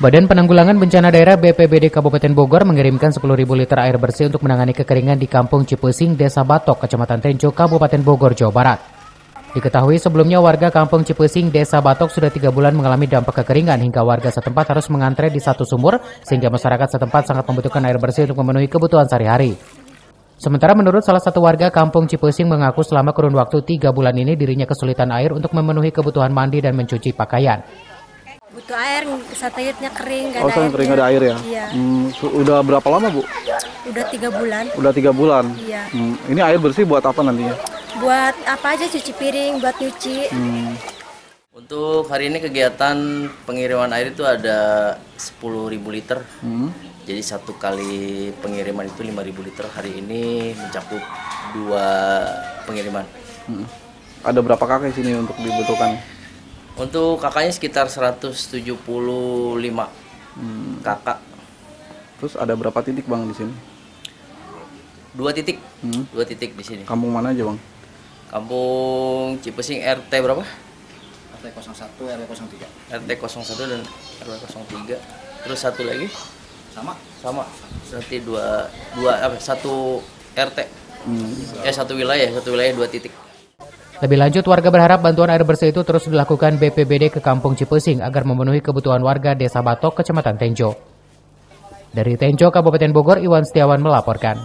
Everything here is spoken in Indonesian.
Badan Penanggulangan Bencana Daerah BPBD Kabupaten Bogor mengirimkan 10.000 liter air bersih untuk menangani kekeringan di Kampung Cipesing, Desa Batok, Kecamatan Tenjo, Kabupaten Bogor, Jawa Barat. Diketahui sebelumnya warga Kampung Cipesing, Desa Batok sudah 3 bulan mengalami dampak kekeringan hingga warga setempat harus mengantre di satu sumur sehingga masyarakat setempat sangat membutuhkan air bersih untuk memenuhi kebutuhan sehari-hari. Sementara menurut salah satu warga Kampung Cipesing mengaku selama kurun waktu 3 bulan ini dirinya kesulitan air untuk memenuhi kebutuhan mandi dan mencuci pakaian. Butuh air, satelitnya kering, nggak ada air. Kering, nggak ada air ya? Iya. Udah berapa lama, Bu? Udah 3 bulan. Udah 3 bulan? Iya. Ini air bersih buat apa nantinya? Buat apa aja, cuci piring, buat nyuci. Untuk hari ini kegiatan pengiriman air itu ada 10.000 liter. Jadi satu kali pengiriman itu 5.000 liter. Hari ini mencakup 2 pengiriman. Ada berapa kakak di sini untuk dibutuhkan? Untuk kakaknya sekitar 175 kakak. Terus ada berapa titik Bang di sini? 2 titik. 2 titik di sini. Kampung mana aja Bang? Kampung Cipesing RT berapa? RT 01, RW 03. RT 01 dan RW 03. Terus satu lagi? Sama. Berarti satu RT. Satu wilayah 2 titik. Lebih lanjut, warga berharap bantuan air bersih itu terus dilakukan BPBD ke Kampung Cipesing agar memenuhi kebutuhan warga Desa Batok, Kecamatan Tenjo. Dari Tenjo, Kabupaten Bogor, Iwan Setiawan melaporkan.